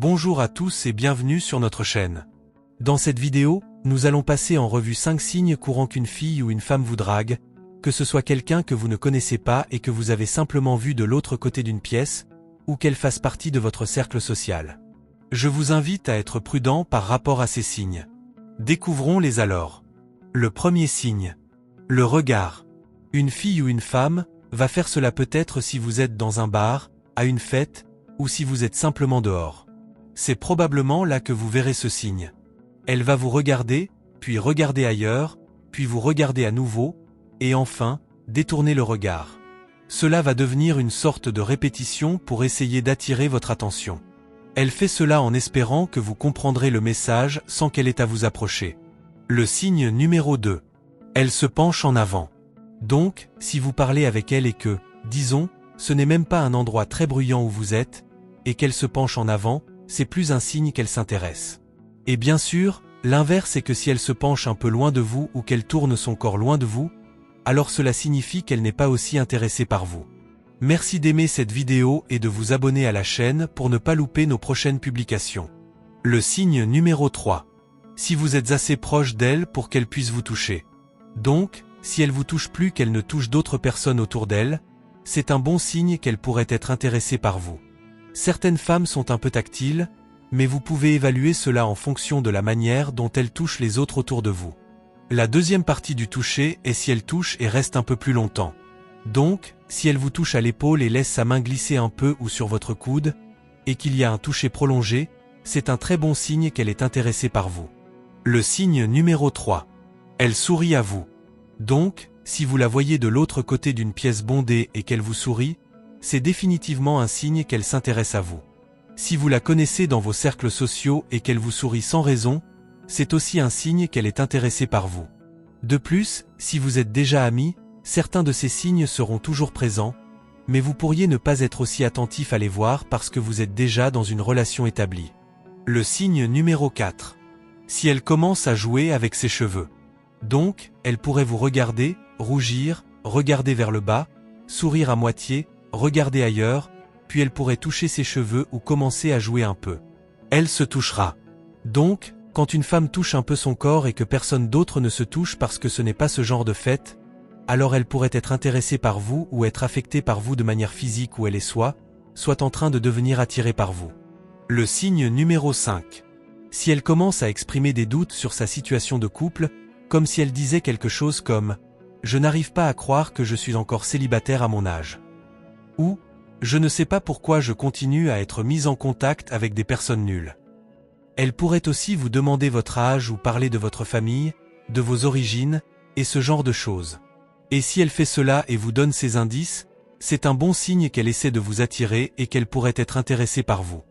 Bonjour à tous et bienvenue sur notre chaîne. Dans cette vidéo, nous allons passer en revue 5 signes courants qu'une fille ou une femme vous drague, que ce soit quelqu'un que vous ne connaissez pas et que vous avez simplement vu de l'autre côté d'une pièce, ou qu'elle fasse partie de votre cercle social. Je vous invite à être prudent par rapport à ces signes. Découvrons-les alors. Le premier signe. Le regard. Une fille ou une femme va faire cela peut-être si vous êtes dans un bar, à une fête, ou si vous êtes simplement dehors. C'est probablement là que vous verrez ce signe. Elle va vous regarder, puis regarder ailleurs, puis vous regarder à nouveau, et enfin, détourner le regard. Cela va devenir une sorte de répétition pour essayer d'attirer votre attention. Elle fait cela en espérant que vous comprendrez le message sans qu'elle ait à vous approcher. Le signe numéro 2. Elle se penche en avant. Donc, si vous parlez avec elle et que, disons, ce n'est même pas un endroit très bruyant où vous êtes, et qu'elle se penche en avant, c'est plus un signe qu'elle s'intéresse. Et bien sûr, l'inverse est que si elle se penche un peu loin de vous ou qu'elle tourne son corps loin de vous, alors cela signifie qu'elle n'est pas aussi intéressée par vous. Merci d'aimer cette vidéo et de vous abonner à la chaîne pour ne pas louper nos prochaines publications. Le signe numéro 3. Si vous êtes assez proche d'elle pour qu'elle puisse vous toucher. Donc, si elle vous touche plus qu'elle ne touche d'autres personnes autour d'elle, c'est un bon signe qu'elle pourrait être intéressée par vous. Certaines femmes sont un peu tactiles, mais vous pouvez évaluer cela en fonction de la manière dont elles touchent les autres autour de vous. La deuxième partie du toucher est si elle touche et reste un peu plus longtemps. Donc, si elle vous touche à l'épaule et laisse sa main glisser un peu ou sur votre coude, et qu'il y a un toucher prolongé, c'est un très bon signe qu'elle est intéressée par vous. Le signe numéro 3. Elle sourit à vous. Donc, si vous la voyez de l'autre côté d'une pièce bondée et qu'elle vous sourit, c'est définitivement un signe qu'elle s'intéresse à vous. Si vous la connaissez dans vos cercles sociaux et qu'elle vous sourit sans raison, c'est aussi un signe qu'elle est intéressée par vous. De plus, si vous êtes déjà amis, certains de ces signes seront toujours présents, mais vous pourriez ne pas être aussi attentif à les voir parce que vous êtes déjà dans une relation établie. Le signe numéro 4. Si elle commence à jouer avec ses cheveux. Donc, elle pourrait vous regarder, rougir, regarder vers le bas, sourire à moitié, regarder ailleurs, puis elle pourrait toucher ses cheveux ou commencer à jouer un peu. Elle se touchera. Donc, quand une femme touche un peu son corps et que personne d'autre ne se touche parce que ce n'est pas ce genre de fête, alors elle pourrait être intéressée par vous ou être affectée par vous de manière physique où elle est soit en train de devenir attirée par vous. Le signe numéro 5. Si elle commence à exprimer des doutes sur sa situation de couple, comme si elle disait quelque chose comme « Je n'arrive pas à croire que je suis encore célibataire à mon âge » ou « Je ne sais pas pourquoi je continue à être mise en contact avec des personnes nulles ». Elle pourrait aussi vous demander votre âge ou parler de votre famille, de vos origines, et ce genre de choses. Et si elle fait cela et vous donne ces indices, c'est un bon signe qu'elle essaie de vous attirer et qu'elle pourrait être intéressée par vous.